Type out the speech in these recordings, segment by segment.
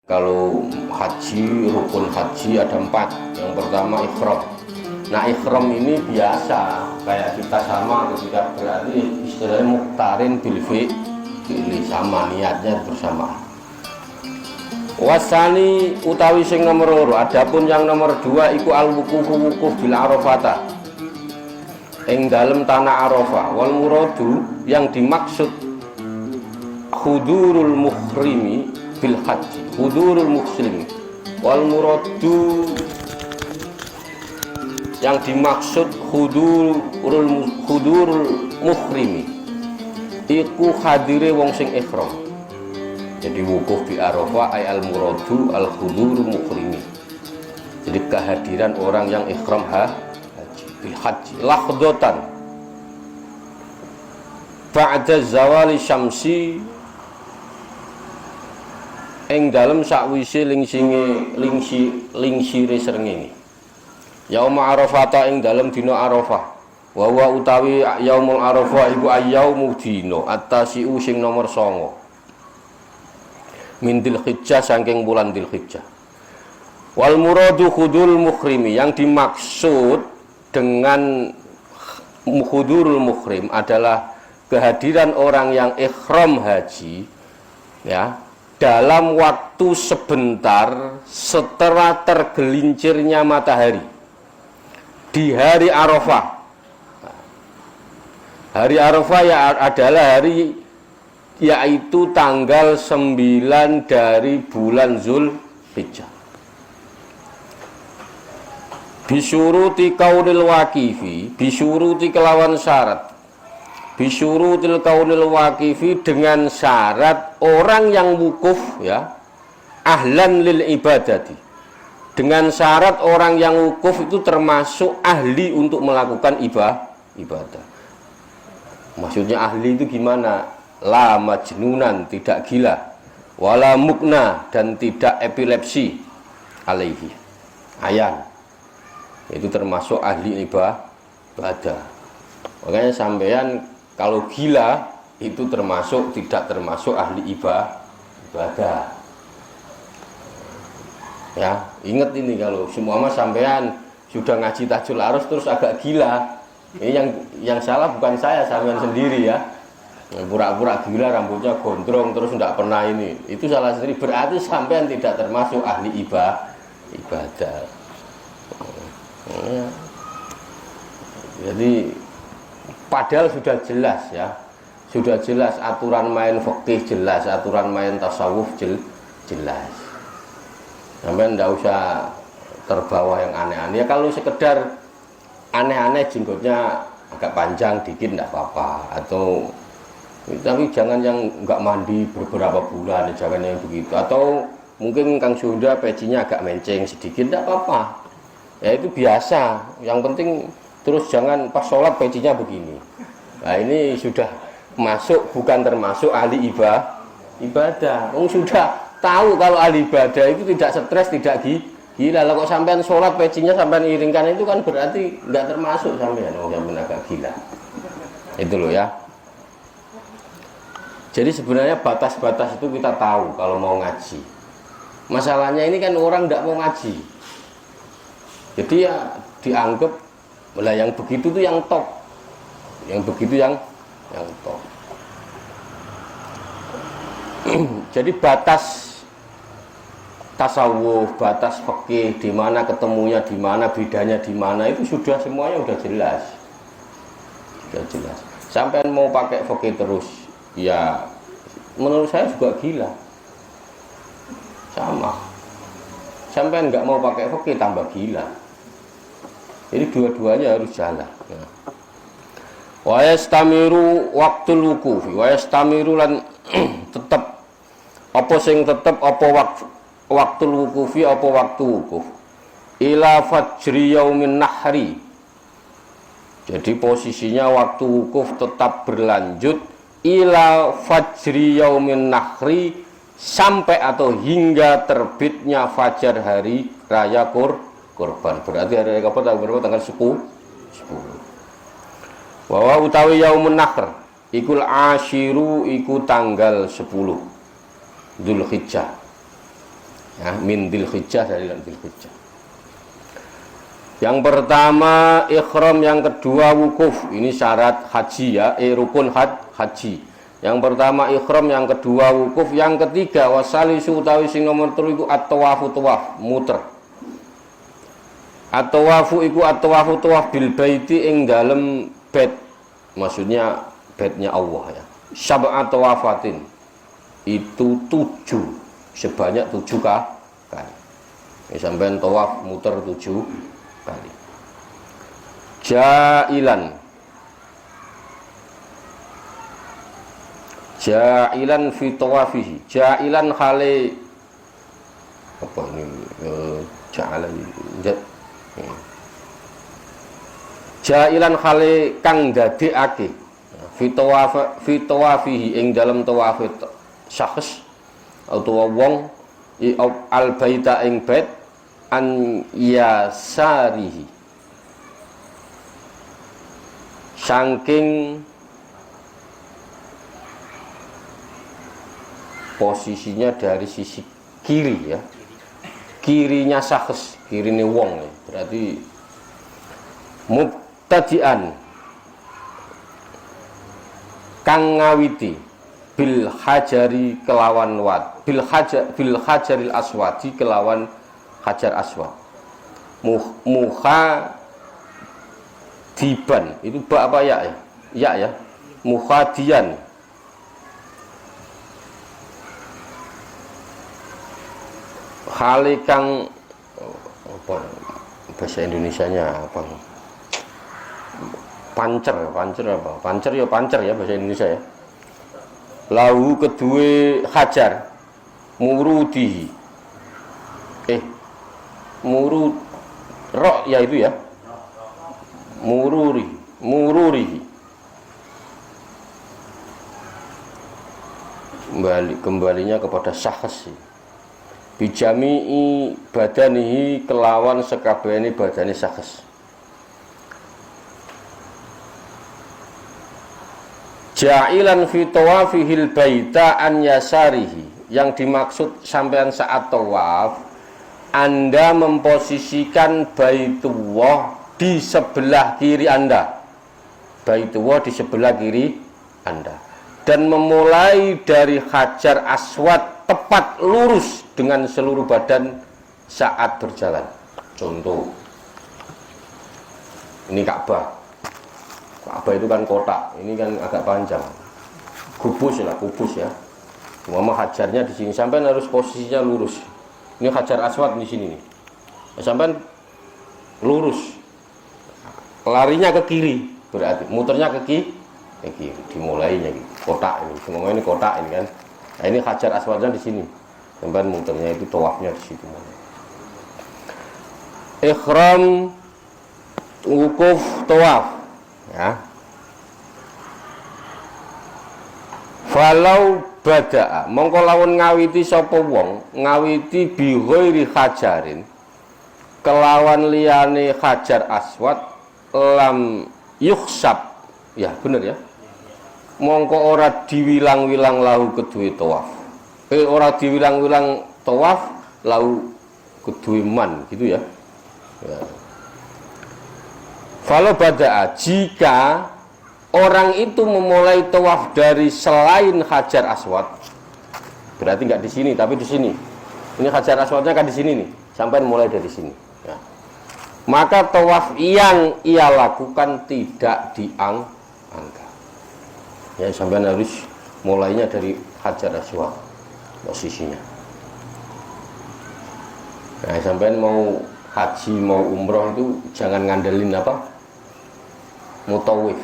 Kalau haji, rukun haji ada 4. Yang pertama ihram. Nah ihram ini biasa kayak kita sama ketika berarti istilahnya muktarin bil fi'li, sama niatnya bersama. Wasani utawi sing nomor loro, adapun yang nomor 2 iku al wukuf bil arafata ing dalem tanah Arafah. Wal muradu yang dimaksud hudurul muhrimi bil haji, hudurul muslim. Wal muradu yang dimaksud hudurul muhrimi iku hadire wong sing ihram. Jadi wukuf di Arafah ay al muradu al hudurul muhrimi, jadi kehadiran orang yang ihram haji bil haji lahdatan ba'da zawali syamsi ing dalem sakwise lingsire srengenge. Yaum Arafah ing dalem dina Arafah. Wa wa utawi yaumul Arafah iku ayyaumu dina at-tasi'u sing nomor 9. Min Dzulhijjah saking bulan Dzulhijjah. Wal muradu khudul muhrimi, yang dimaksud dengan khudurul muhrim adalah kehadiran orang yang ihram haji ya dalam waktu sebentar setelah tergelincirnya matahari di hari Arafah. Hari Arafah ya adalah hari yaitu tanggal 9 dari bulan Dzulhijjah. Bisyuruti kaunil waqifi, bisyuruti kelawan syarat. Bisyurutil kaunil waqifi dengan syarat orang yang wukuf ya ahlan lil ibadati. Dengan syarat orang yang wukuf itu termasuk ahli untuk melakukan ibadah. Maksudnya ahli itu gimana? La majnunan, tidak gila, wala mukna, dan tidak epilepsi alaihi ayan. Itu termasuk ahli ibadah. Makanya sampean kalau gila itu tidak termasuk ahli ibadah. Ya, ingat ini kalau semua sampean sudah ngaji Tahjul Arus terus agak gila. Ini yang salah bukan saya, sampean sendiri ya. Pura-pura gila, rambutnya gondrong terus tidak pernah ini. Itu salah sendiri, berarti sampean tidak termasuk ahli ibadah. Ya. Jadi padahal sudah jelas ya, sudah jelas aturan main fikih jelas, aturan main tasawuf jelas. Sampai ndak usah terbawa yang aneh-aneh. Ya kalau sekedar aneh-aneh jenggotnya agak panjang dikit ndak apa-apa, atau tapi jangan yang nggak mandi beberapa bulan, jangan yang begitu. Atau mungkin Kang Sunda pecinya agak menceng sedikit ndak apa-apa. Ya itu biasa. Yang penting terus jangan pas sholat pecinya begini. Nah ini sudah masuk, bukan termasuk ahli ibadah. Sudah tahu kalau ahli ibadah itu tidak stres, tidak gila. Kalau sampean sholat pecinya sampean iringkan itu kan berarti nggak termasuk sampean yang agak gila. Itu loh ya. Jadi sebenarnya batas-batas itu kita tahu kalau mau ngaji. Masalahnya ini kan orang tidak mau ngaji. Jadi ya dianggap lah yang begitu tuh yang top, yang begitu yang top. Jadi batas tasawuf, batas fikih, di mana ketemunya, di mana bedanya, di mana itu sudah semuanya sudah jelas, sudah jelas. Sampai mau pakai fikih terus, ya menurut saya juga gila. Sama. Sampai nggak mau pakai fikih tambah gila. Jadi dua-duanya harus jalan. Wa yastamiru waqtul wukufi, wa yastamiru lan tetap apa sing tetep apa waktul wukufi apa waktu wukuf ila fajri yaumin nahri. Jadi posisinya waktu wukuf tetap berlanjut ila fajri yaumin nahri, sampai atau hingga terbitnya fajar hari raya kurban. Berarti hari raya kurban tanggal 10. Bahwa utawi yaumun nahr ikul asyiru iku tanggal 10 Dzulhijjah. Ya, min Dzulhijjah dari Dzulhijjah. Yang pertama ihram, yang kedua wukuf. Ini syarat haji ya, rukun haji. Yang pertama ihram, yang kedua wukuf, yang ketiga wasalisu utawi sing nomor 3 iku at-tawafu tawaf, muter. At-tawafu iku at-tawafu tawaf bil baiti ing dalem bait. Maksudnya baitnya Allah ya. Sab'at tawafatin. Itu 7, sebanyak 7 kali. Ini sampean tawaf muter 7 kali. Ja'ilan fi tawafihi, ja'ilan khali apa ini ja'ala ja'ilan khali kang dadekake fi tawafihi ing dalam tawaf syakhs atau wong al baita ing bait an yasarihi, saking posisinya dari sisi kiri ya, kirinya syakhs, kirine wong ya. Berarti mubtadi'an kang ngawiti bil hajari kelawan wat, bil hajaril aswadi kelawan hajar aswad, muha diban, itu ba apa ya ya muhadian, kang apa bahasa Indonesianya apa, pancer ya bahasa Indonesia ya. Lahu kedue hajar murudi murud rok ya itu ya, mururi kembalinya kepada syakhs bijami'i badanihi kelawan sekabehane badane syakhs. Ja'ilan fi tawafihil baita an yasarihi, yang dimaksud sampean saat tawaf Anda memposisikan Baitullah di sebelah kiri Anda, Baitullah di sebelah kiri Anda, dan memulai dari Hajar Aswad tepat lurus dengan seluruh badan saat berjalan. Contoh, ini Ka'bah itu kan kotak, ini kan agak panjang, kubus ya. Cuma hajarnya di sini, sampai harus posisinya lurus. Ini Hajar Aswad di sini nih, sampai lurus, larinya ke kiri, berarti muternya ke kiri, dimulainya gitu. Kotak ini, semua ini kotak ini kan. Nah ini Hajar Aswadnya di sini, sampai muternya itu tawafnya di situ. Ihram, wukuf, tawaf. Ya. Falau bada'a, mongko lawan ngawiti sapa wong, ngawiti bi ghairi hajarin, kelawan liyane Hajar Aswad, lam yukhsab, ya bener ya, mongko ora diwilang-wilang lahu kedue tawaf. Ora diwilang-wilang tawaf lahu kedue man, gitu ya. Ya. Falau bada'a, jika orang itu memulai tawaf dari selain Hajar Aswad, berarti nggak di sini tapi di sini. Ini Hajar Aswadnya kan di sini nih, sampai mulai dari sini. Ya. Maka tawaf yang ia lakukan tidak dianggap. Ya, sampai harus mulainya dari Hajar Aswad posisinya. Nah, sampai mau haji mau umroh itu jangan ngandelin apa? Mutawif,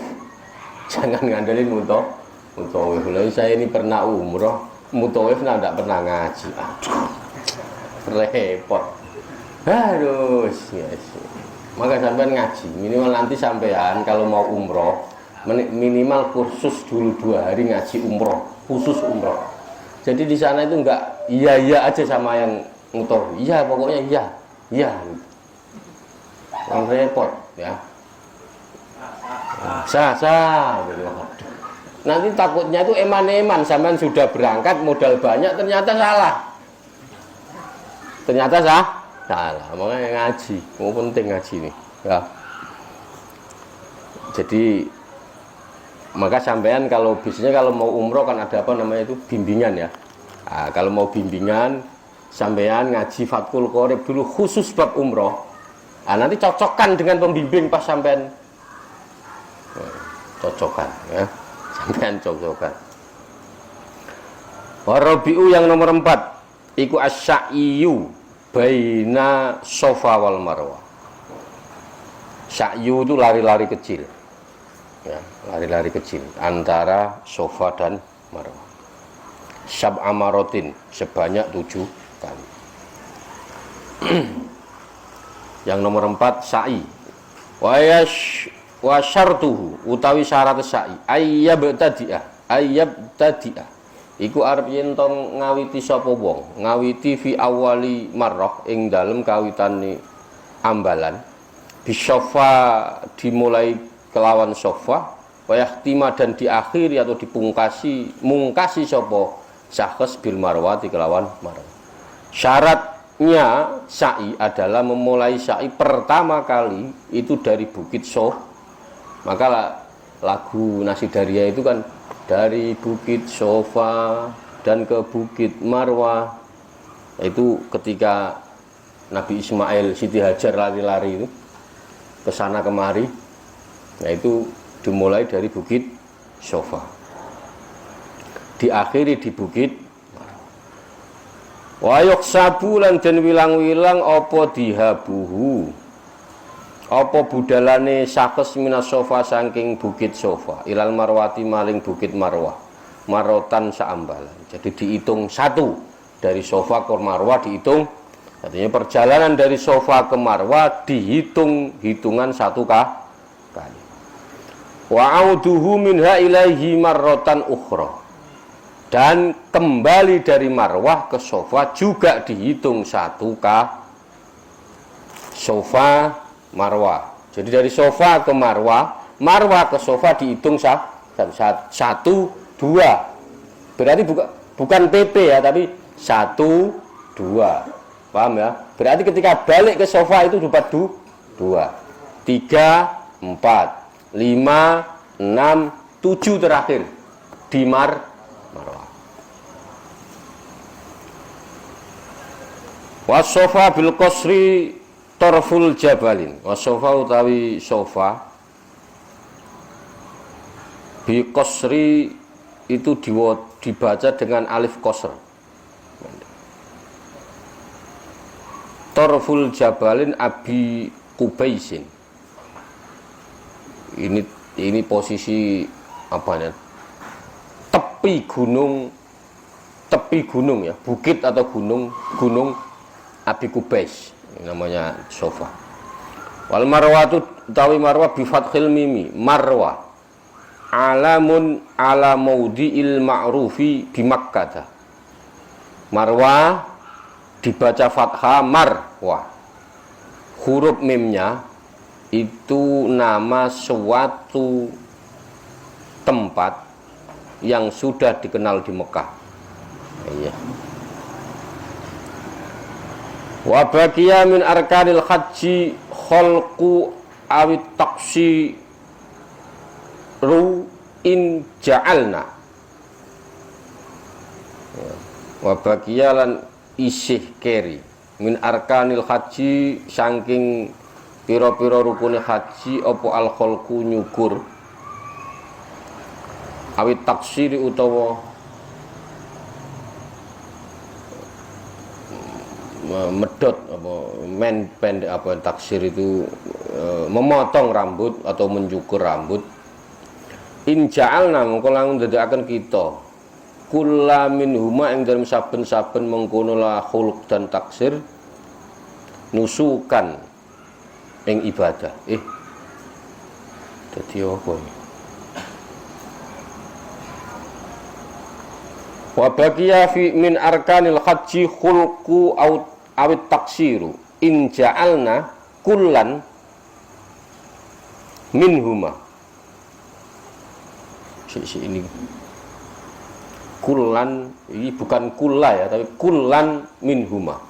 jangan ngandelin mutawif. Lalu saya ini pernah umroh, mutawif tidak pernah ngaji. Aduh, repot. Harus yes. Maka sampean ngaji minimal nanti sampean kalau mau umroh minimal kursus dulu 2 hari ngaji umroh, khusus umroh. Jadi di sana itu enggak iya aja sama yang mutawif. Iya pokoknya iya. Yang repot ya. Sah gitu. Nanti takutnya itu eman-eman, sampean sudah berangkat modal banyak ternyata salah. Ternyata salah, makanya ngaji, mau penting ngaji nih, ya. Jadi maka sampean kalau biasanya kalau mau umroh kan ada apa namanya itu bimbingan ya. Nah, kalau mau bimbingan sampean ngaji Fathul Qorib dulu khusus bab umroh. Nah, nanti cocokkan dengan pembimbing pas sampean cocokkan ya. Sampean cocokkan. Warabi'u yang nomor 4 iku asy-sya'yu baina Safa wal Marwah. Sya'yu itu lari-lari kecil. Ya, lari-lari kecil antara Safa dan Marwah. Sab'a marotin sebanyak 7 kali. Yang nomor 4 sa'i. Wa syartuhu utawi syarat sa'i ayyabtadi'ah iku arep yen to ngawiti sapa wong ngawiti fi awali marrah ing dalem kawitane ambalan bisofa dimulai kelawan sofa wayahtima dan diakhiri atau mungkasi sapa syakhs bil marwati kelawan marwah. Syaratnya sa'i adalah memulai sa'i pertama kali itu dari Bukit Sof. Maka lagu Nasidaria itu kan dari Bukit Sofa dan ke Bukit Marwah. Itu ketika Nabi Ismail Siti Hajar lari-lari itu ke sana kemari. Nah itu dimulai dari Bukit Sofa. Diakhiri di Bukit Wa yuksabu lan den wilang-wilang apa dihabuhu apa budalane sakes minas Sofa saking Bukit Sofa ilal Marwati maling Bukit Marwah marotan saambalan. Jadi dihitung 1 dari Sofa ke Marwah dihitung, artinya perjalanan dari Sofa ke Marwah dihitung hitungan 1 kali. Wa auduhu minha ilaihi marrotan ukhra, dan kembali dari Marwah ke Sofa juga dihitung 1 Sofa Marwah. Jadi dari Sofa ke Marwah, Marwah ke Sofa dihitung 1, 2. Berarti bukan PP ya, tapi 1, 2. Paham ya? Berarti ketika balik ke Sofa itu dapat 2, 3, 4, 5, 6, 7 terakhir di Marwah. Wasofa bil qasri torful jabalin. Wasofa utawi sofa bi qasri itu dibaca dengan alif qasr. Torful jabalin abi Qubaisin. Ini posisi apanya? Tepi gunung ya, bukit atau gunung Abi Qubais, namanya Sofa. Wal marwatu utawi marwah bi fathil mimi, marwah alamun ala maudhi'il ma'rufi bi Makkah. Marwah dibaca fathah marwah. Huruf mimnya itu nama suatu tempat yang sudah dikenal di Mekah. Iya. Wa baqiya min arkanil haji khalqu awit taksiru in ja'alna. Wa baqiya lan isih keri min arkanil haji saking pira-pira rukune haji apa al khalqu nyukur awit taksiri utawa medot apa pendek apa taksir itu memotong rambut atau mencukur rambut. In ja'alna mengko langsung ndadekaken kita kula minhuma ing dalem saben-saben mengkono la khulq dan taksir nusukan ing ibadah. Dadi apa iki? Wa baqiya fi min arkanil haji khulqu awit taksiru in ja'alna kullan minhuma. Ini kullan, ini bukan kulla ya, tapi kullan minhuma.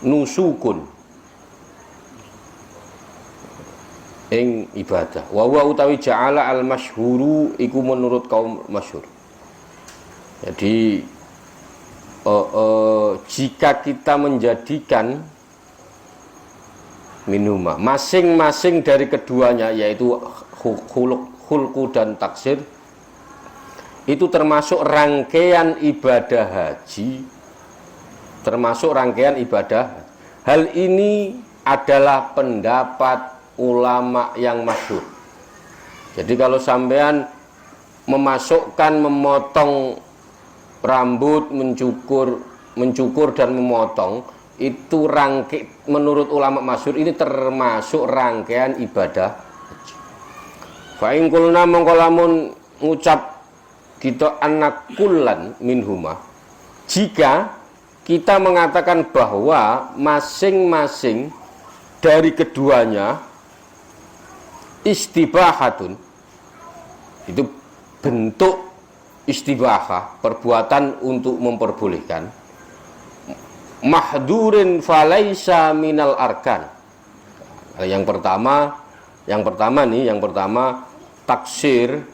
nusukun ing ibadah. Wa huwa utawi ja'ala al masyhuru iku menurut kaum masyhur. Jadi jika kita menjadikan minuma masing-masing dari keduanya, yaitu khulqu dan taksir, itu termasuk rangkaian ibadah haji, termasuk rangkaian ibadah. Hal ini adalah pendapat ulama yang masyhur. Jadi kalau sampean memasukkan, memotong rambut, mencukur dan memotong, itu menurut ulama masyhur ini termasuk rangkaian ibadah haji. Fa in qulna mongko lamun ngucap kita anak kullan minhuma, jika kita mengatakan bahwa masing-masing dari keduanya istibahatun, itu bentuk istibahah, perbuatan untuk memperbolehkan, mahdurin falaisa minal arkan. Yang pertama taksir,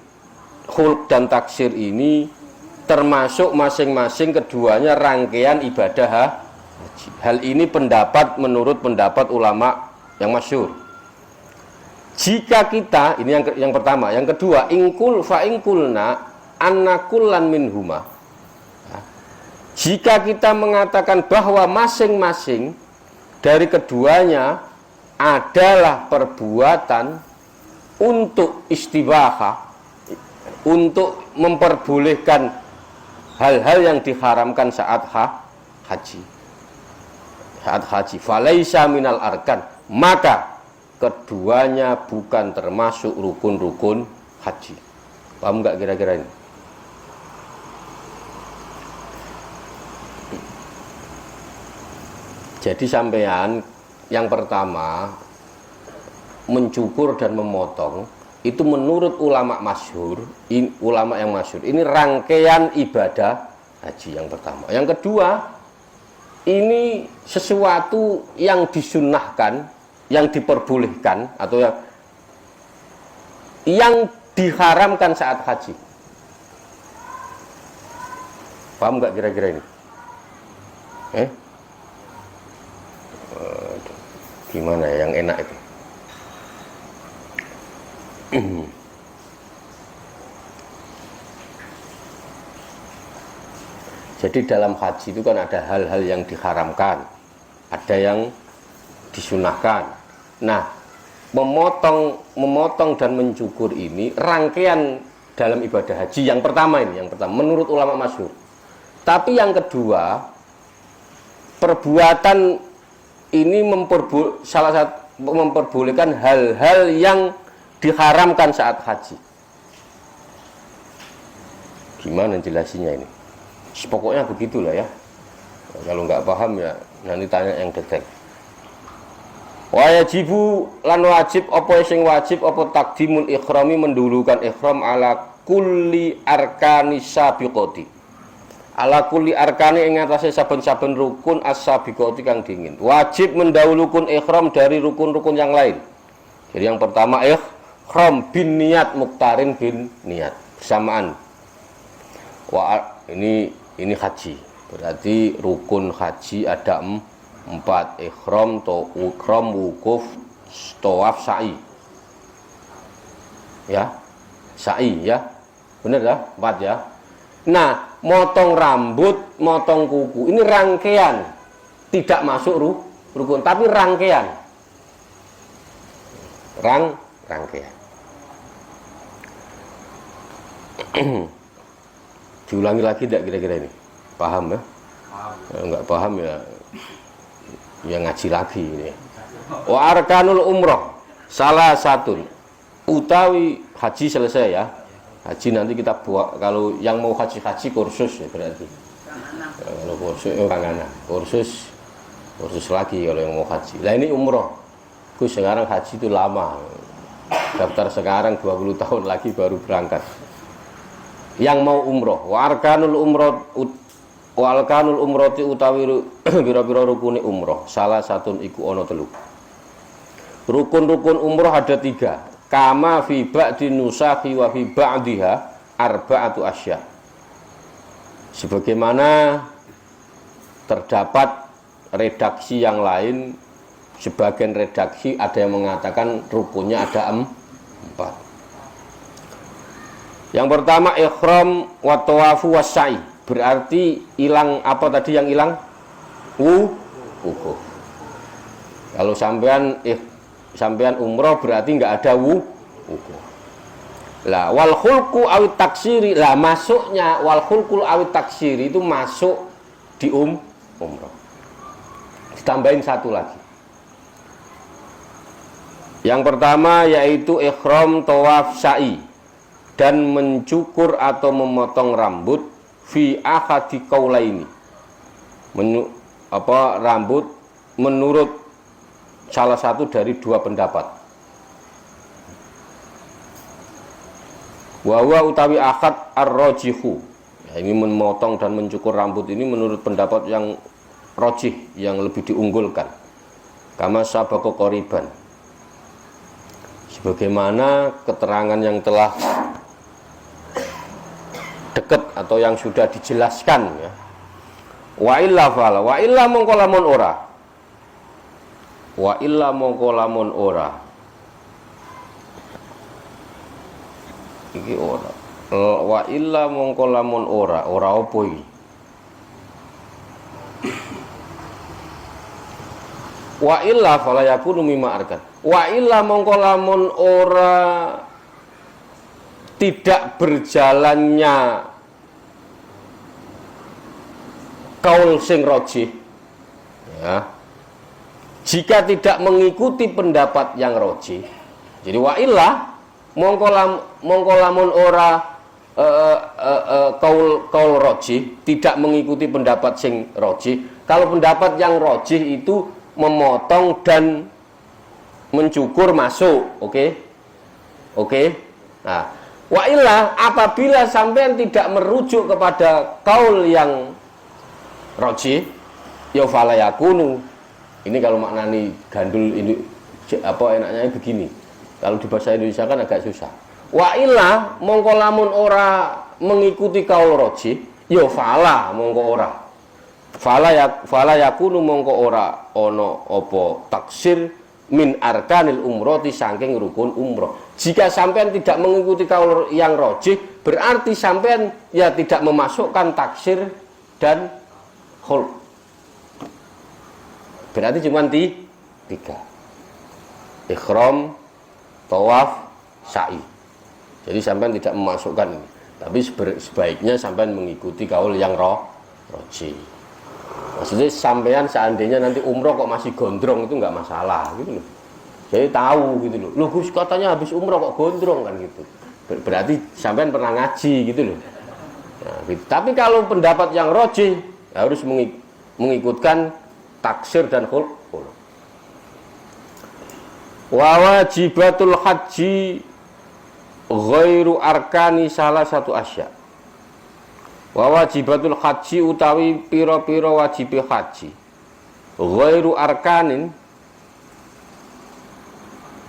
khulq dan taksir ini termasuk masing-masing keduanya rangkaian ibadah haji. Hal ini menurut pendapat ulama yang masyhur. Jika kita, ini yang pertama, yang kedua, ingkulna annakullan minhuma. Jika kita mengatakan bahwa masing-masing dari keduanya adalah perbuatan untuk istibahah, untuk memperbolehkan hal-hal yang diharamkan saat haji. Saat haji, falaisa minal arkan, maka keduanya bukan termasuk rukun-rukun haji. Paham nggak kira-kira ini? Jadi sampean yang pertama mencukur dan memotong itu menurut ulama masyhur, ulama yang masyhur ini rangkaian ibadah haji yang pertama. Yang kedua, ini sesuatu yang disunnahkan, yang diperbolehkan atau yang diharamkan saat haji. Paham nggak kira-kira ini? Gimana yang enak itu? Jadi dalam haji itu kan ada hal-hal yang diharamkan, ada yang disunahkan. Nah, memotong dan mencukur ini rangkaian dalam ibadah haji yang pertama menurut ulama masyhur. Tapi yang kedua, perbuatan ini memperbolehkan hal-hal yang diharamkan saat haji. Gimana jelasinnya ini? Pokoknya begitulah ya. Kalau nggak paham ya nanti tanya yang detail. Wajibu lan wajib apa sing wajib apa takdimul ikhrami, mendulukan ikhram ala kulli arkani sabiqati. Ala kulli arkani ing atase saben-saben rukun as-sabiqati kang dingin. Wajib mendahulukan ikhram dari rukun-rukun yang lain. Jadi yang pertama ikhram bin niat, muktarin bin niat, bersamaan. Ini haji. Berarti rukun haji ada 4, ikhram, wukuf, tawaf, sa'i. Ya. Sa'i ya. Benar ya? 4 ya. Nah, motong rambut, motong kuku, ini rangkaian, tidak masuk rukun, tapi rangkaian, rangkaian. Diulangi lagi tidak kira-kira ini? Paham ya? Enggak paham ya ngaji lagi ini. Wa arkanul umroh salah satu utawi haji selesai ya. Haji nanti kita buat, kalau yang mau haji kursus ya berarti. Kalau kursus kursus lagi kalau yang mau haji. Lah ini umroh. Gus sekarang haji itu lama. Daftar sekarang 20 tahun lagi baru berangkat. Yang mau umroh, wa arkanul umroh Wal kanul umrati utawi pira-pira rukune umroh, salah satun iku ana telu. Rukun-rukun umroh ada 3. Kama fi ba'di nusakhi wa fi ba'diha arba'atu asya. Sebagaimana terdapat redaksi yang lain, sebagian redaksi ada yang mengatakan rukunnya ada 4. Yang pertama ihram wa tawafu wasai, berarti hilang apa tadi yang hilang? Wukuf. Kalau sampean umroh berarti nggak ada wukuf. Lah wal khulqu awit taksiri, lah masuknya wal khulqu awit taksiri itu masuk di umroh. Ditambahin satu lagi. Yang pertama yaitu ihram tawaf sa'i dan mencukur atau memotong rambut fi ahadi qaulaini. Rambut menurut salah satu dari 2 pendapat. Wa huwa utawi akad ar-rajihu. Ya, ini memotong dan mencukur rambut ini menurut pendapat yang rajih, yang lebih diunggulkan. Kama sabaqa qoriban. Sebagaimana keterangan yang telah dekat atau yang sudah dijelaskan ya. Wa illa fala, wa illa mongko lamun ora. Wa illa mongko lamun ora. Iki ora. Wa illa mongko lamun ora apa iki? Wa illa fala yakunu mimma arkan. Wa illa mongko lamun ora tidak berjalannya kaul sing rajih ya, jika tidak mengikuti pendapat yang rajih, jadi wa illa mongko lamun ora kaul rajih, tidak mengikuti pendapat sing rajih. Kalau pendapat yang rajih itu memotong dan mencukur masuk, oke. Nah, wa illa apabila sampean tidak merujuk kepada kaul yang rajih, ya fala yakunu. Ini kalau maknani gandul ini apa enaknya begini. Kalau di bahasa Indonesia kan agak susah. Wa illa mongko lamun ora mengikuti kaul rajih, ya fala mongko ora. Fala yakunu mongko ora ana apa taksir min arkanil umrati saking rukun umroh. Jika sampean tidak mengikuti kaul yang rajih, berarti sampean ya tidak memasukkan taksir dan khulq. Berarti cuma 3. Ihram, tawaf, sa'i. Jadi sampean tidak memasukkan ini. Tapi sebaiknya sampean mengikuti kaul yang rajih. Maksudnya sampean seandainya nanti umroh kok masih gondrong itu nggak masalah gitu loh. Jadi tahu gitu loh. Loh Gus katanya habis umroh kok gondrong kan gitu. Berarti sampean pernah ngaji gitu loh. Nah, gitu. Tapi kalau pendapat yang rajih harus mengikutkan taksir dan khulq. Wa wajibatul haji ghairu arkani salah satu asya. Wa wajibatul haji utawi pira-pira wajib haji ghairu arkanin,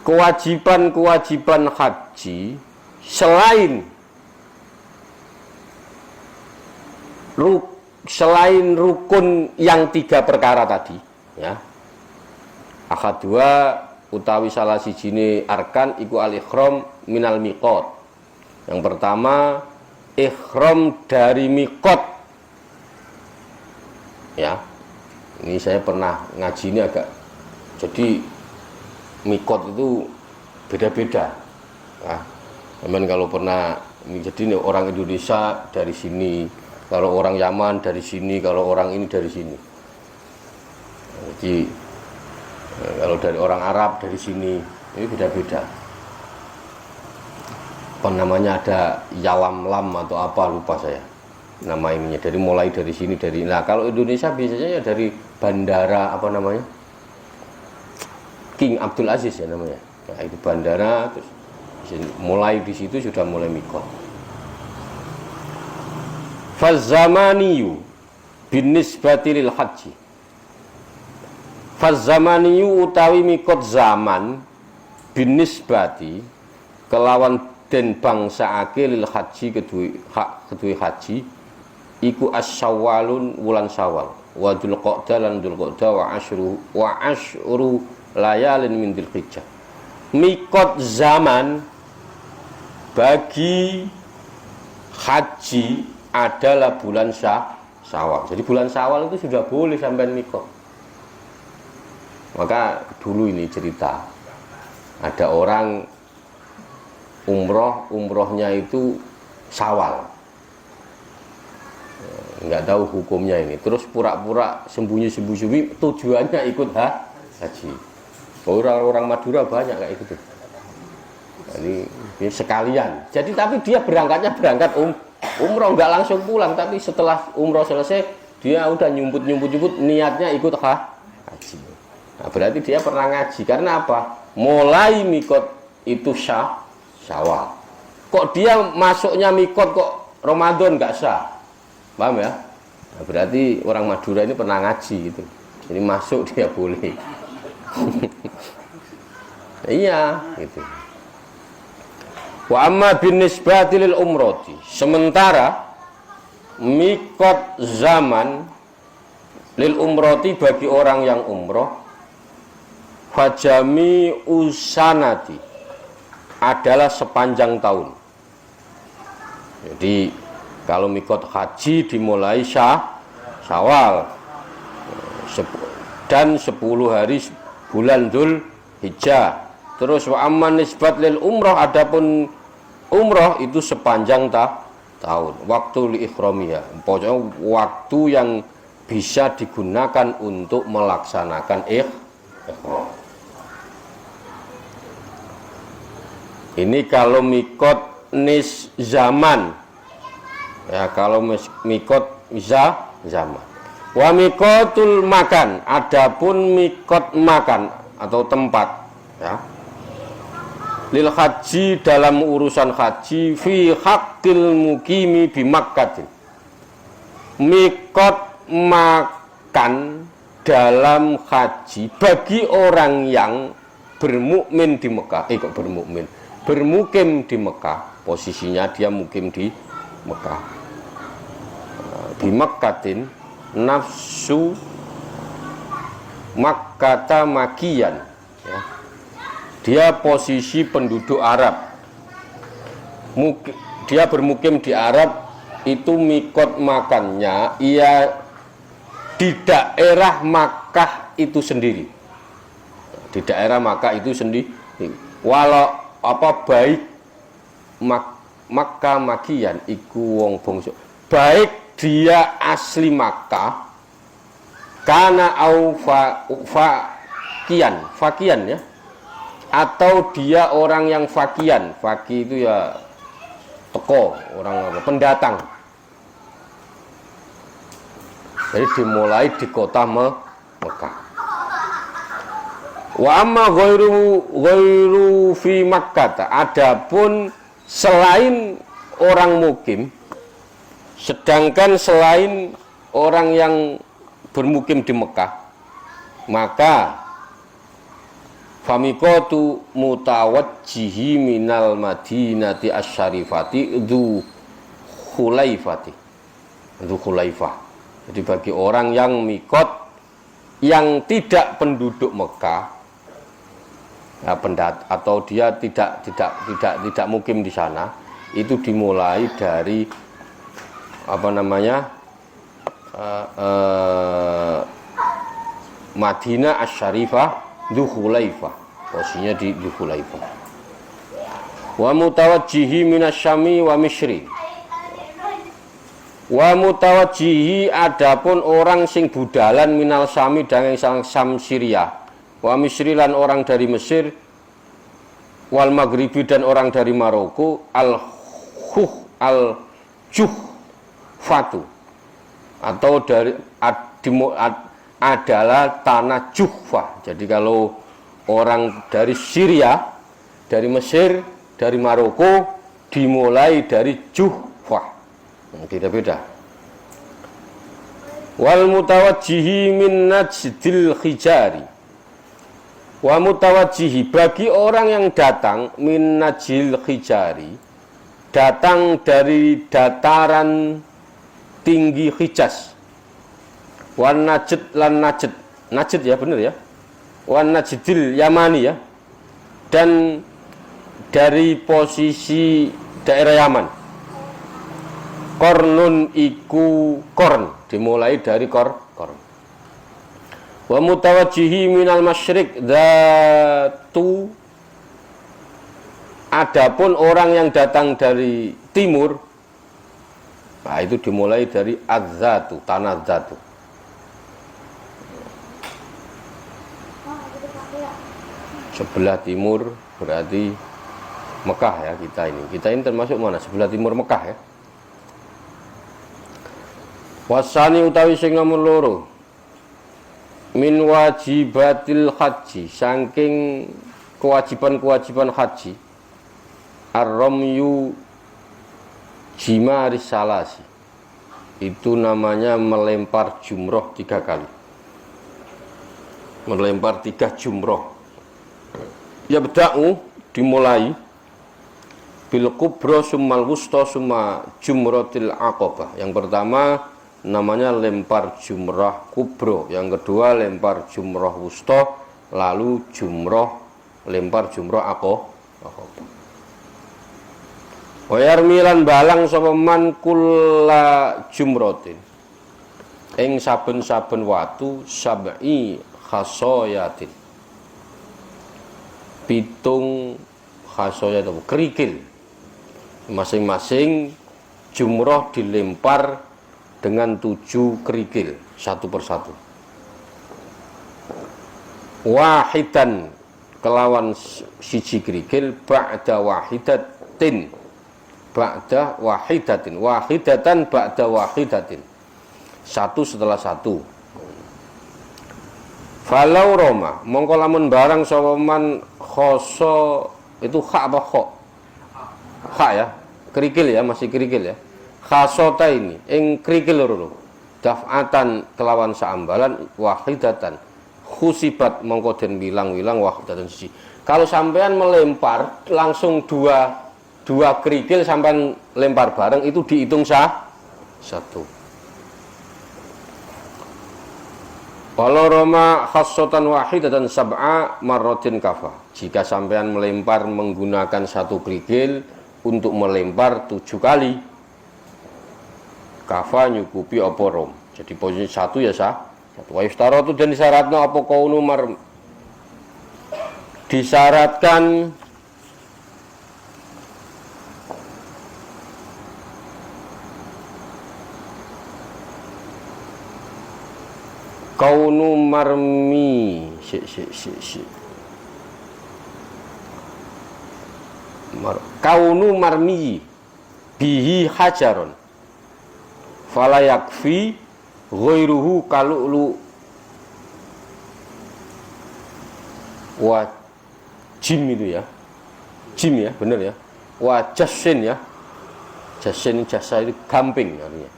kewajiban haji selain rukun yang 3 perkara tadi ya. Akad 2 utawi salah sijine arkan iku al-ihram minal miqat. Yang pertama ihram dari miqat ya. Ini saya pernah ngaji ini agak, jadi miqat itu beda-beda ya. Teman kalau pernah jadi orang Indonesia dari sini, kalau orang Yaman dari sini, kalau orang ini dari sini. Jadi kalau dari orang Arab dari sini, ini beda-beda. Apa namanya, ada yalam-lam atau apa lupa saya nama ininya. Dari mulai dari sini dari. Nah kalau Indonesia biasanya ya dari bandara apa namanya, King Abdul Aziz ya namanya. Nah itu bandara, terus mulai di situ sudah mulai mikot. Fazamaniyu binisbati lil haji. Fazamaniyu utawi mikot zaman binisbati kelawan den bangsaake lil haji kedue haji iku asyawalun wulan Syawal wa dzulqa'dah lan dzulqa'dah wa asyru layalin min dzulhijjah. Mikot zaman bagi haji adalah bulan Syawal. Jadi bulan Syawal itu sudah boleh sampai mikot. Maka dulu ini cerita ada orang umrohnya itu Syawal, nggak tahu hukumnya ini, terus pura-pura sembunyi-sembunyi tujuannya ikut haji. Orang-orang Madura banyak kayak gitu. Jadi ya sekalian. Jadi tapi dia berangkat umroh, nggak langsung pulang, tapi setelah umroh selesai dia udah nyumput niatnya ikut haji. Nah, berarti dia pernah ngaji. Karena apa? Mulai mikot itu Syawal. Kok dia masuknya mikot kok Ramadan nggak sah? Paham ya? Nah, berarti orang Madura ini pernah ngaji gitu. Jadi masuk dia boleh. Iya, gitu. Wa amma binisbati lil umrati. Sementara mikot zaman lil umrati bagi orang yang umroh, fajami usanati adalah sepanjang tahun. Jadi kalau mikot haji dimulai Syawal dan 10 hari bulan Dzulhijjah. Terus wa amman nisbat lil umroh, adapun umroh itu sepanjang tahun. Waktu li ikhramiha, pokoknya waktu yang bisa digunakan untuk melaksanakan ihram. Ini kalau mikot nis zaman. Ya, kalau mikot zaman. Wa mikotul makan, adapun mikot makan atau tempat, ya. Lil haji dalam urusan haji fi haqqil mukimi bi Makkah. Mikot makan dalam haji bagi orang yang bermukmin di Mekah. Bermukim di Mekah, posisinya dia mukim di Mekah. Bi Makkatin nafsu Makkata makian, ya. Dia posisi penduduk Arab. Dia bermukim di Arab, itu mikot makannya ia di daerah Makkah itu sendiri. Di daerah Makkah itu sendiri. Walau apa baik Makkah makian iku wong bangsa. Baik dia asli Makkah karena fakian ya, atau dia orang yang fakian. Faki itu ya teko, orang apa, pendatang. Jadi dimulai di kota Mekah. Wa amma ghairu fi Makkah, adapun selain orang mukim, sedangkan selain orang yang bermukim di Mekah, maka famikotu mutawajjihi minal madinati asyarifati dzu khulaifah. Jadi bagi orang yang mikot yang tidak penduduk Mekah, ya, atau dia tidak mukim di sana, itu dimulai dari apa namanya, Madinah Asy-Syarifah Dzulhulaifah, posisinya di Dzulhulaifah. Wa mutawajjihi minasyami wa Misri. Wa mutawajjihi, adapun orang sing budalan minal Syami danging Syam Syria, wa Misri lan orang dari Mesir, wal Maghribi dan orang dari Maroko, al Juhfatu, atau dari adalah tanah Juhfah. Jadi kalau orang dari Syria, dari Mesir, dari Maroko, dimulai dari Juhfah. Tidak beda. Wal mutawajjihi min najdil khijari. Wa mutawajjihi, bagi orang yang datang min najdil khijari, datang dari dataran tinggi Hijaz. Wan najd lan najd. Najd ya benar ya. Wan najdil Yamani ya. Dan dari posisi daerah Yaman. Kornun iku korn, dimulai dari korn. Wa mutawajjihi minal masyriq dzatu, adapun orang yang datang dari timur, nah itu dimulai dari adzatu, tanah zatu. Sebelah timur berarti Mekah ya kita ini. Kita ini termasuk mana? Sebelah timur Mekah ya. Wasani utawi sing nomor loro min wajibatil haji, saking kewajiban-kewajiban haji, ar-ramyu jimaris salasi, itu namanya melempar jumroh 3 kali, melempar 3 jumroh. Ya beda'u, dimulai bil kubro summal wusto summa jumrotil aqobah. Yang pertama namanya lempar jumrah kubro, yang kedua lempar jumrah wusto, lalu lempar jumrah aqobah. Wa yarmilan balang sapa man kulla jumratin ing saben-saben watu sab'i khasoyatin, 7 khasoyat kerikil. Masing-masing jumrah dilempar dengan 7 kerikil, satu persatu. Wahidan kelawan siji kerikil, ba'da wahidatin, wahidatan ba'da wahidatin, satu setelah satu. Falau roma, mongko lamun barang sapa man khoso, itu kha apa kho? Kha ya, kerikil ya, masih kerikil ya. Khasota ini ing krikil loro, daf'atan kelawan saambalan, wahidatan khusibat mongko den bilang-bilang wahidatan siji. Kalau sampean melempar langsung dua kerikil, sampean lempar bareng, itu dihitung satu. Kalau roma khassotan wahidatan sab'a marrotin kafa, jika sampean melempar menggunakan 1 kerikil untuk melempar 7 kali, kafa nyukupi apa rom. Jadi posisi 1 ya sah. Wa yuftaratu, dan disyaratkan apa kaunu disyaratkan kaunu marmi kaunu marmi bihi hajaron fala yakfi ghairuhu kalulu wa jim, itu ya, jim ya, bener ya, wa jasin ya, jasin jasa itu gamping artinya.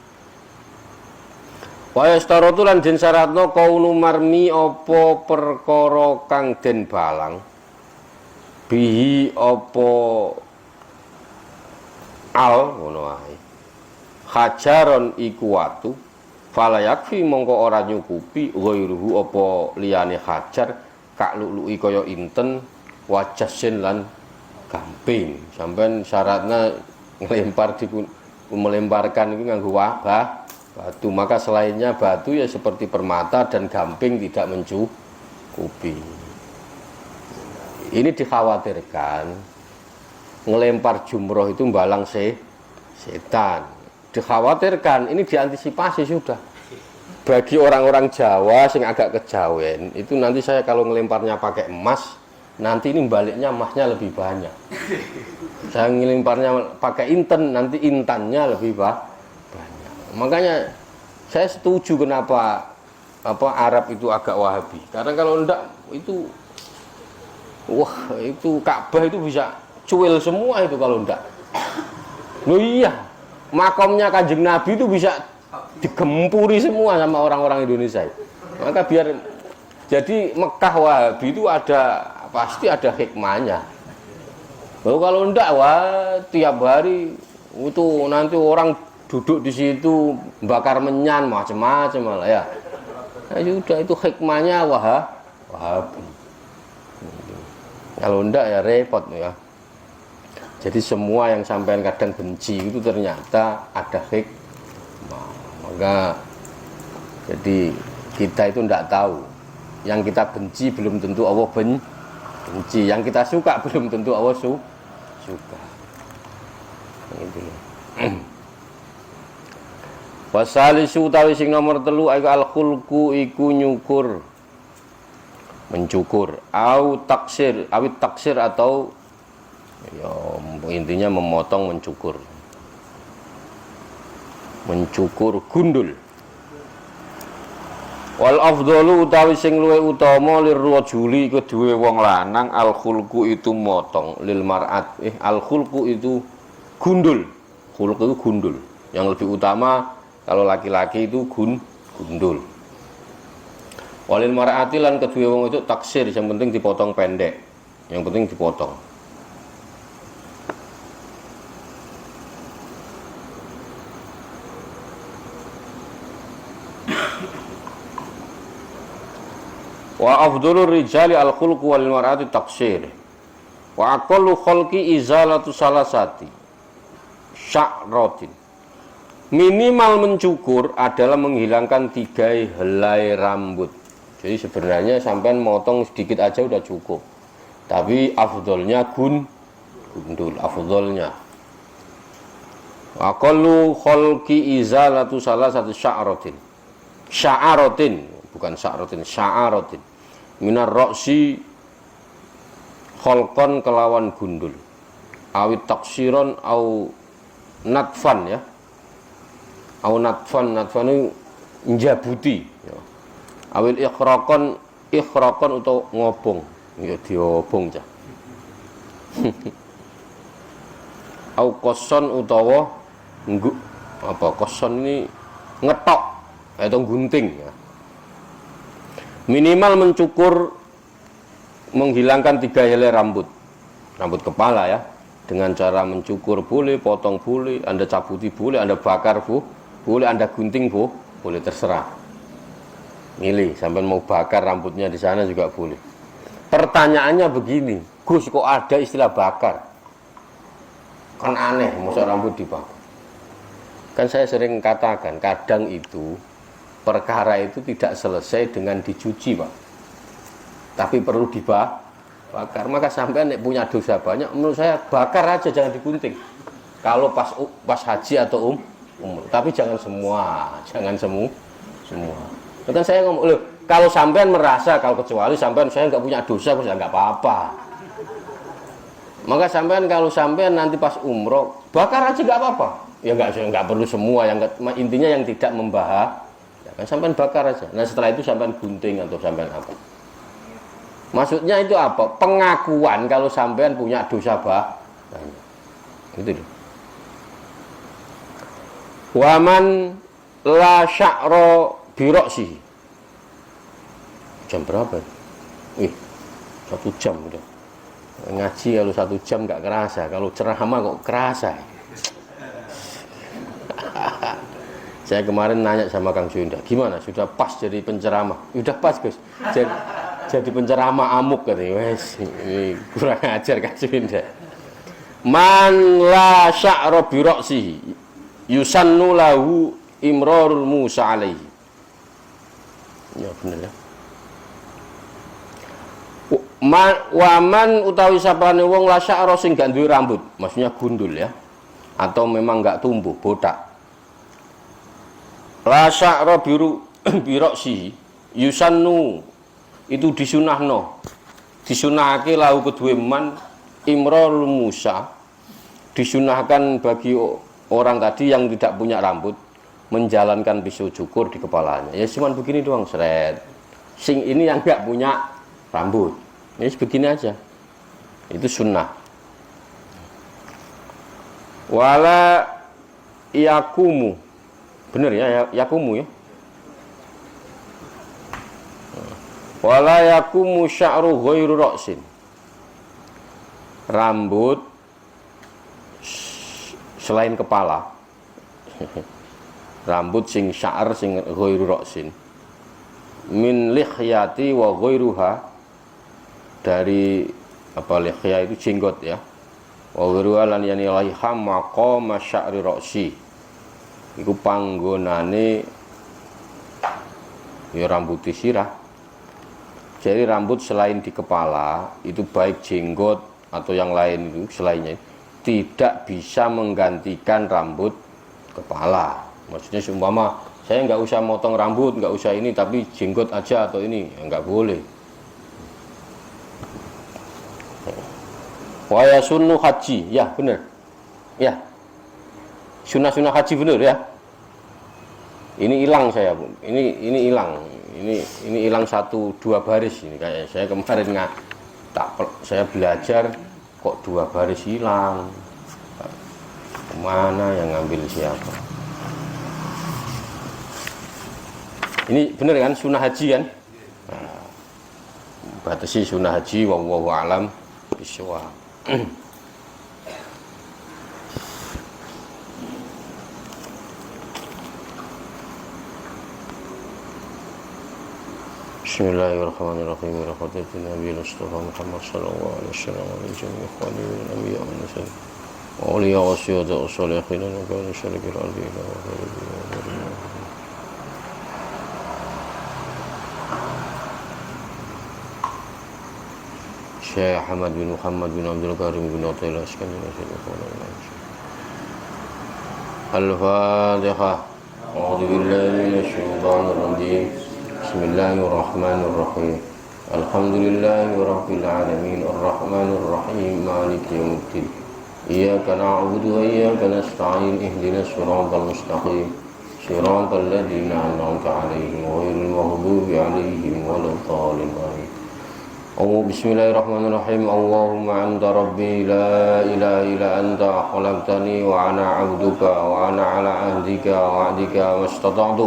Wa yastaratu lan den syaratno kaunu marmi apa perkara kang den balang, bihi apa al ngono wae, hajaron iku watu, fala yakfi mongko ora nyukupi ghairuhu apa liyane hajar, kak lului kaya inten, wajasin lan gamping. Sampeyan syaratnya melemparkan itu nganggo batu, maka selainnya batu ya seperti permata dan gamping tidak mencukupi. Ini dikhawatirkan ngelempar jumroh itu balang setan. Dikhawatirkan, ini diantisipasi sudah. Bagi orang-orang Jawa sing agak kejawen, itu nanti saya kalau ngelemparnya pakai emas, nanti ini baliknya emasnya lebih banyak. Saya ngelemparnya pakai inten, nanti intannya lebih banyak. Makanya saya setuju kenapa Arab itu agak Wahabi. Karena kalau enggak itu Ka'bah itu bisa cuil semua itu kalau enggak. Loh iya, makomnya Kanjeng Nabi itu bisa digempuri semua sama orang-orang Indonesia. Maka biar jadi Mekah Wahabi itu pasti ada hikmahnya. Lalu kalau enggak, wah tiap hari itu nanti orang duduk di situ bakar menyan macam-macam malah ya. Nah, sudah itu hikmahnya Wahabi. Kalau enggak ya repot ya. Jadi semua yang sampean kadang benci itu ternyata ada hikmah. Maka jadi kita itu enggak tahu. Yang kita benci belum tentu Allah benci. Yang kita suka belum tentu Allah suka. Gitu. Wasalisu utawi sing nomor 3 iku al-khulqu iku nyukur, mencukur, au taksir, awit taksir atau ya intinya memotong, mencukur gundul. Wal afdalu utawi sing luwih utama lirrajuli iku duwe wong lanang al-khulqu itu motong, lil mar'at al-khulqu itu gundul. Khulq itu gundul. Yang lebih utama kalau laki-laki itu gundul. Walil mar'ati lan kedua wong itu taksir, yang penting dipotong pendek. Yang penting dipotong. Wa afdhalur rijali al-khulqu walil mar'ati taksir. Wa aqallu khalqi izalatu salasati sya'ratin. Minimal mencukur adalah menghilangkan 3 helai rambut. Jadi sebenarnya sampai motong sedikit aja udah cukup. Tapi afdolnya gundul, afdolnya. Aqallu khalqi izalatu salasati sya'ratin. Sya'aratin, bukan sya'ratin, sya'aratin. Minar ra'si khalqan kelawan gundul. Awit taksiron au natfan ya. Au natfan itu njabuti ya. Awil ikhraqan utawa ngobong ya, diobong cah. Au koson utawa koson ini ngetok atau gunting ya. Minimal mencukur, menghilangkan 3 helai rambut kepala ya. Dengan cara mencukur boleh, potong boleh, Anda cabuti boleh, Anda bakar boleh, Anda gunting boleh, terserah. Milih, sampai mau bakar rambutnya di sana juga boleh. Pertanyaannya begini, Gus kok ada istilah bakar? Kan aneh, masa rambut dibakar. Kan saya sering katakan, kadang itu perkara itu tidak selesai dengan dicuci, Pak. Tapi perlu dibakar. Maka sampai nek punya dosa banyak, menurut saya bakar aja, jangan digunting. Kalau pas haji atau umur, tapi jangan semua. Kan saya ngomong, loh, kalau sampean merasa, kalau kecuali sampean saya nggak punya dosa, saya nggak apa-apa. Maka sampean kalau sampean nanti pas umroh, bakar aja nggak apa-apa. Ya nggak perlu semua, intinya yang tidak membahas, ya kan sampean bakar aja. Nah setelah itu sampean gunting atau sampean apa? Maksudnya itu apa? Pengakuan kalau sampean punya dosa banyak. Gitu loh. Waman la sya'ra biroksi. Jam berapa? 1 jam udah. Ngaji kalau 1 jam nggak kerasa, kalau ceramah kok kerasa. Saya kemarin nanya sama Kang Junda, gimana? Sudah pas jadi penceramah? Udah pas, Gus. Jadi penceramah amuk katanya. Wes, ini kurang ajar Kang Junda. Man la sya'ra bi ra'sihi yusannu lahu imrarul Musa alaihi. Ya bener ya. Waman utawi sapane wong la sya'ra sing gak duwe rambut, maksudnya gundul ya. Atau memang gak tumbuh, botak. La sya'ra bi ra'sihi yusannu itu disunahake lahu kedue man imrarul Musa, disunahkan bagi orang tadi yang tidak punya rambut menjalankan pisau cukur di kepalanya. Ya cuman begini doang, seret. Sing ini yang enggak punya rambut, ini begini aja, itu sunnah. Wala yakumu Bener ya, yakumu ya. Wala yakumu sya'ru ghairu ra'sin. Rambut selain kepala. Rambut sing sya'ar sing ghairu ra'sin. Min lihyati wa ghairuha, dari apa lihya itu jenggot ya. Wa ghairuha lan yani laiha maqama sya'ri ra'si. Iku panggonane ya rambut sirah. Jadi rambut selain di kepala itu baik jenggot atau yang lain itu selainnya tidak bisa menggantikan rambut kepala. Maksudnya seumpama saya nggak usah motong rambut, nggak usah ini, tapi jenggot aja atau ini ya nggak boleh. Waya sunnu haji, ya benar, ya sunnah haji benar ya. Ini hilang saya pun, ini hilang, ini hilang 1-2 baris ini kayak saya kemarin saya belajar kok 2 baris hilang. Kemana yang ngambil siapa? Ini benar kan sunnah haji kan? Nah, batasi sunnah haji wallahu alam bishawab. Bismillahirrahmanirrahim. Wa rahmatullahi Nabi Mustafa Muhammad sallallahu alaihi wasallam wa jami'i ikhwani wal anbiya wal mursalin. Wa awliya wa syuhada wa shalihin wa kana syarikil ardi ila wa Syekh Ahmad bin Muhammad bin Abdul Karim bin Athaillah Iskandar. Al-Fatihah. A'udzu billahi minasy syaithanir rajim. Bismillahirrahmanirrahim. Alhamdulillahi rabbil alamin arrahmanir rahim maliki yaumiddin. Iyyaka na'budu wa iyyaka nasta'in ihdinas siratal mustaqim. Siratal ladzina an'amta 'alaihim ghairil maghdubi 'alaihim waladdallin. Bismillahirrahmanirrahim. Allahumma anta rabbi la ilaha illa anta khalaqtani wa ana 'abduka wa ana 'ala ahdika wa 'adika mastata'tu.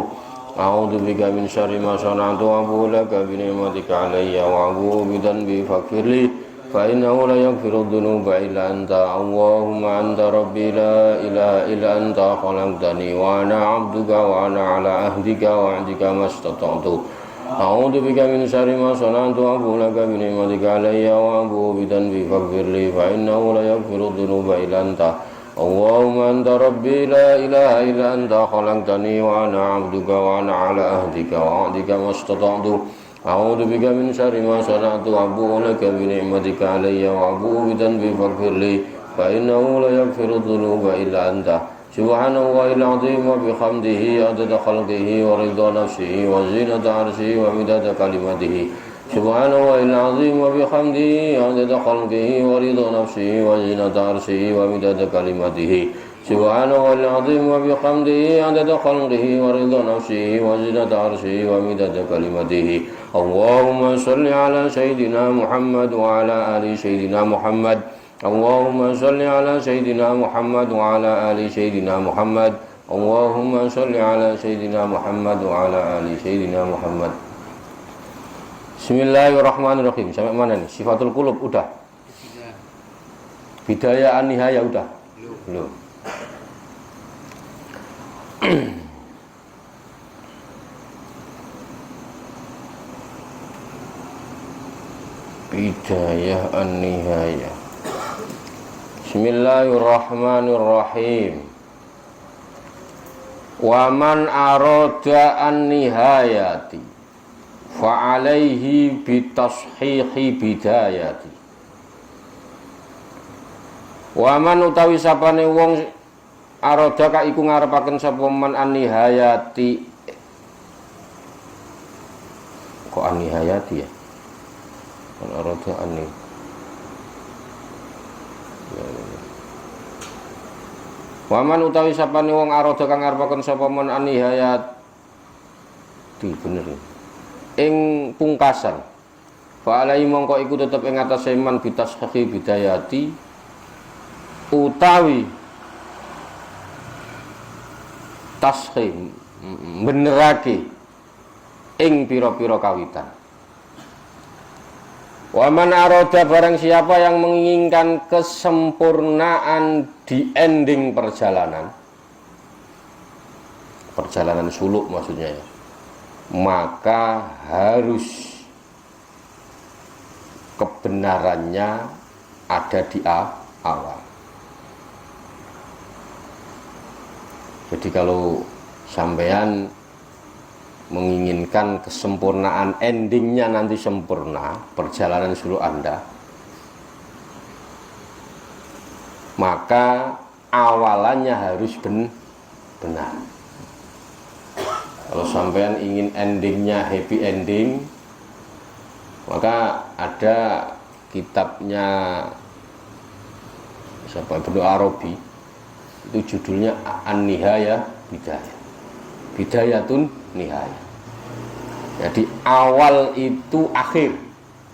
A'udzu bika min syarri ma sana'tu wa abu'u laka bi ni'matika 'alayya wa abu'u bi dhanbi faghfirli fa innahu la yaghfiru dhunuba illa anta. Allahumma anta rabbi la ilaha illa anta khalaqtani wa ana 'abduka wa ana 'ala ahdika wa 'adika mastata'tu. A'udzu bika min syarri ma sana'tu wa abu'u laka bi ni'matika 'alayya wa abu'u bi dhanbi faghfirli fa innahu la yaghfiru dhunuba illa anta. Allahumma anta rabbi la ilaha illa anta khalaqtani wa ana 'abduka wa ana 'ala ahdika wa 'adika mastata'tu. A'udzu bika min syarri ma sana'tu wa abu'u laka bi ni'matika 'alayya wa abu'u bi dhanbi faghfirli fa innahu la yaghfiru dhunuba illa anta. Subhanallahil azim wa bihamdihi adada khalqihi wa ridha nafsihi wa zinata arsyihi wa midada kalimatihi. Subhanallahil azim wa bihamdihi adada khalqihi wa ridha nafsihi wa zinata arsyihi wa midada kalimatihi. Subhanallahil azim wa bihamdihi adada khalqihi wa ridha nafsihi wa zinata arsyihi wa midada kalimatihi. Allahumma shalli ala sayyidina Muhammad wa ala ali sayyidina Muhammad. Allahumma shalli ala sayyidina Muhammad wa ala ali sayyidina Muhammad. Allahumma shalli ala sayyidina Muhammad wa ala ali sayyidina Muhammad. Bismillahirrahmanirrahim. Sampai mana nih? Sifatul qulub udah. Bidayah an-nihaya udah. Belum. Bidayah an-nihaya. Bismillahirrahmanirrahim. Wa man arada an-nihayati fa alaihi bitashihi bidayati. Wa man utawi sapane wong arada ka iku ngarepaken sapa man an-nihayati. Kok an-nihayati ya? Man arada an-nihayati. Waman utawi sapane wong arada kang ngarepaken sapa men anihayat di bener ing pungkasan fa alai mongko iku tetep ing atase man bitashihi bidayati utawi tashim benerake ing pira-pira kawitan. Wa man arada barang siapa yang menginginkan kesempurnaan di ending perjalanan suluk maksudnya ya, maka harus kebenarannya ada di awal. Jadi kalau sampean menginginkan kesempurnaan endingnya nanti sempurna perjalanan suluk Anda, maka awalannya harus benar. Kalau sampean ingin endingnya happy ending, maka ada kitabnya siapa, Ibnu Arabi, itu judulnya An-Nihayah Bidayatun Nihayah. Jadi awal itu akhir,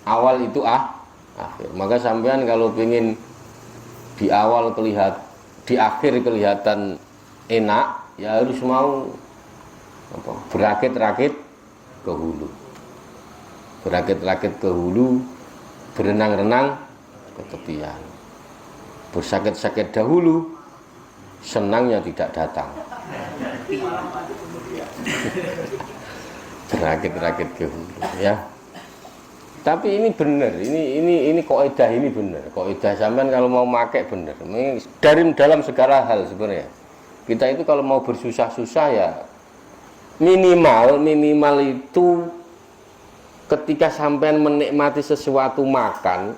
akhir. Maka sampean kalau ingin di awal di akhir kelihatan enak, ya harus mau berakit-rakit ke hulu. Berakit-rakit ke hulu, berenang-renang ke tepian. Bersakit-sakit dahulu, senangnya tidak datang. Berakit-rakit ke hulu ya. Tapi ini benar, ini kaidah ini benar. Kaidah sampean kalau mau pakai benar. Dari dalam segala hal sebenarnya. Kita itu kalau mau bersusah-susah ya minimal itu ketika sampean menikmati sesuatu makan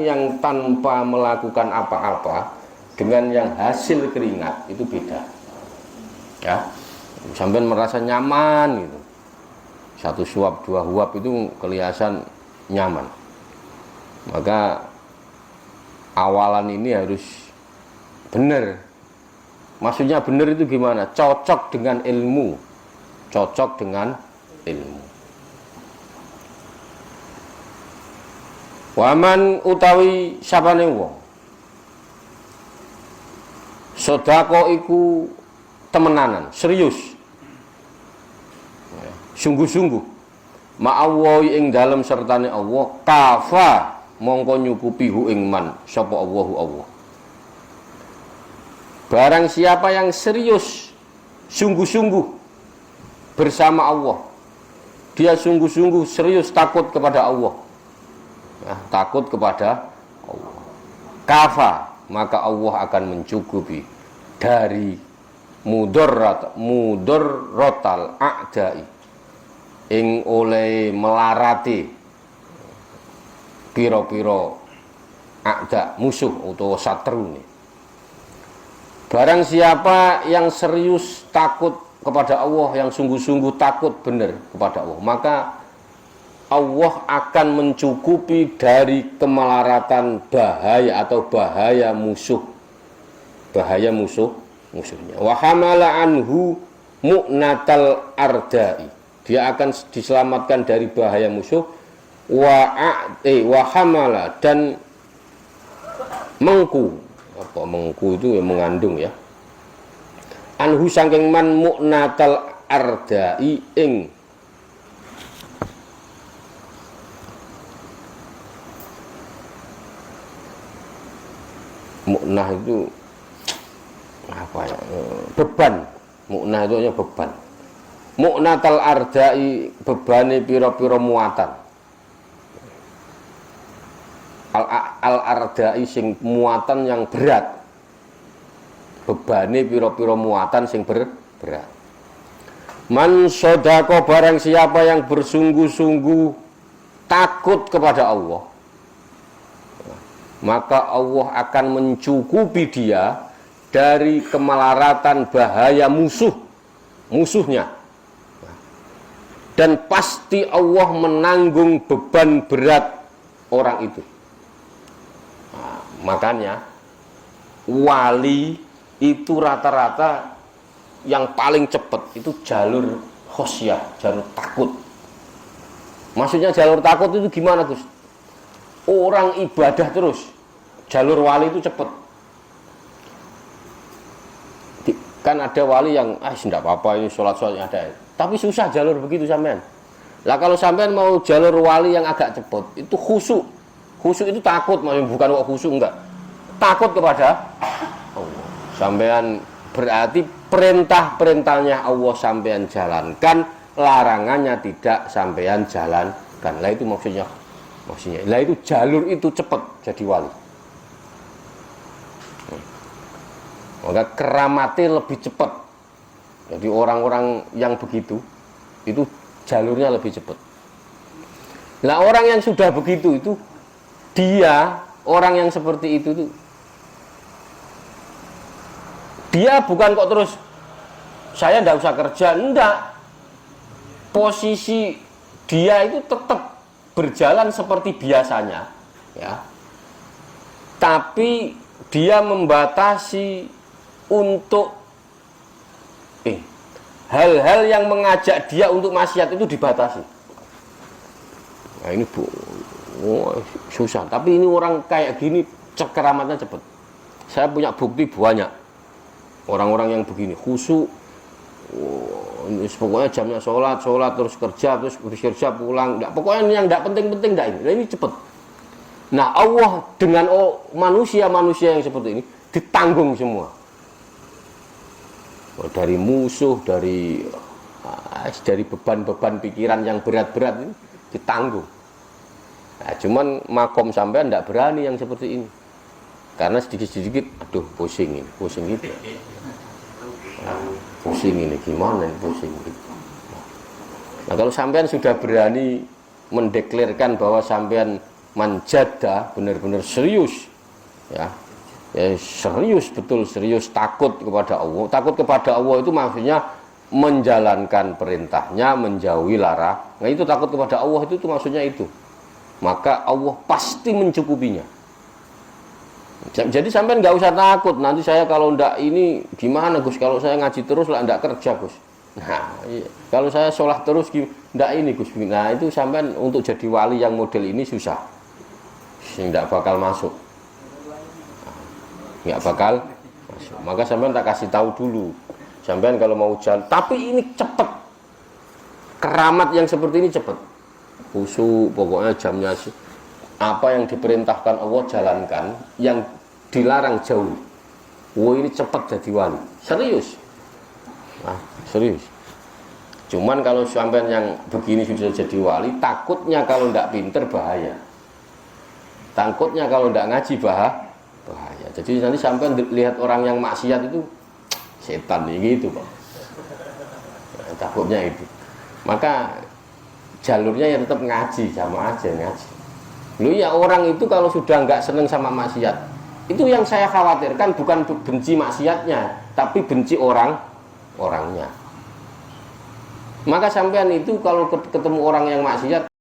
yang tanpa melakukan apa-apa dengan yang hasil keringat itu beda. Ya. Sampean merasa nyaman gitu. Satu suap, dua huap itu kelihatan nyaman. Maka awalan ini harus benar. Maksudnya benar itu gimana? Cocok dengan ilmu. Waman utawi sapane wong sedekah iku temenanan, serius, sungguh-sungguh, ma'awahi ing dalem sertane Allah, kafa mongko nyukupi hu ing man sapa Allah. Barang siapa yang serius, sungguh-sungguh bersama Allah, dia sungguh-sungguh serius takut kepada Allah, takut kepada Allah, kafa maka Allah akan mencukupi dari mudorrotal a'dai ing oleh melarati piro-piro a'da musuh atau satru nih. Barang siapa yang serius takut kepada Allah, yang sungguh-sungguh takut benar kepada Allah, maka Allah akan mencukupi dari kemelaratan bahaya atau bahaya musuhnya. Wa hamala anhu mu'natal ardai, dia akan diselamatkan dari bahaya musuh. Wa hamala, dan mengku itu yang mengandung ya, anhu saking man mu'natal ardai ing mu'nah itu apa ya, beban. Mu'nah itu hanya beban. Mu'natal ardai, bebane pira-pira muatan. Al ardai sing muatan yang berat. Bebane pira-pira muatan sing berat. Man sodako, barang siapa yang bersungguh-sungguh takut kepada Allah, maka Allah akan mencukupi dia dari kemelaratan bahaya musuhnya. Dan pasti Allah menanggung beban berat orang itu. Nah, makanya wali itu rata-rata yang paling cepat itu jalur khosyah, jalur takut. Maksudnya jalur takut itu gimana, Gus? Orang ibadah terus, jalur wali itu cepat. Kan ada wali yang tidak apa-apa ini sholat-sholatnya ada. Tapi susah jalur begitu sampean. Lah kalau sampean mau jalur wali yang agak cepat, itu khusyuk. Khusyuk itu takut, bukan kok khusyuk enggak. Takut kepada Allah. Sampean berarti perintah-perintahnya Allah sampean jalankan, larangannya tidak sampean jalankan. Lah itu maksudnya. Lah itu jalur itu cepat jadi wali. Maka keramatnya lebih cepat. Jadi orang-orang yang begitu itu jalurnya lebih cepat. Nah orang yang sudah begitu itu dia orang yang seperti itu tuh dia bukan kok terus saya ndak usah kerja, enggak. Posisi dia itu tetap berjalan seperti biasanya, ya. Tapi dia membatasi untuk hal-hal yang mengajak dia untuk maksiat itu dibatasi. Nah ini susah. Tapi ini orang kayak gini keramatnya cepat. Saya punya bukti banyak. Orang-orang yang begini khusyuk, pokoknya jamnya sholat terus kerja, terus kerja pulang. Pokoknya yang tidak penting-penting ini. Nah, ini cepat. Nah Allah dengan manusia-manusia yang seperti ini ditanggung semua. Dari musuh, dari beban-beban pikiran yang berat-berat ini ditanggung. Nah, cuman makom sampean tidak berani yang seperti ini. Karena sedikit-sedikit, aduh pusing gitu. Pusing ini gimana ini pusing gitu. Nah kalau sampean sudah berani mendeklarkan bahwa sampean manjada, benar-benar serius, ya serius, betul serius, takut kepada Allah. Takut kepada Allah itu maksudnya menjalankan perintahnya, menjauhi larangan. Nah itu takut kepada Allah itu maksudnya itu. Maka Allah pasti mencukupinya. Jadi sampean nggak usah takut. Nanti saya kalau ndak ini gimana Gus? Kalau saya ngaji terus lah ndak kerja Gus. Nah iya. Kalau saya sholat terus ndak ini Gus. Nah itu sampean untuk jadi wali yang model ini susah. Ndak bakal masuk. Nggak bakal masuk. Maka sampean tak kasih tahu dulu. Sampean kalau mau jalan, tapi ini cepat. Keramat yang seperti ini cepat. Khusyuk, pokoknya jamnya apa yang diperintahkan Allah jalankan, yang dilarang jauh. Wah ini cepat jadi wali. Serius. Nah, serius. Cuman kalau sampean yang begini sudah jadi wali, takutnya kalau ndak pinter bahaya. Takutnya kalau ndak ngaji bahaya. Jadi nanti sampean lihat orang yang maksiat itu setan gitu, Pak. Nah, takutnya itu. Maka jalurnya ya tetap ngaji, sama aja ngaji. Lu ya orang itu kalau sudah nggak seneng sama maksiat, itu yang saya khawatirkan bukan benci maksiatnya, tapi benci orangnya. Maka sampean itu kalau ketemu orang yang maksiat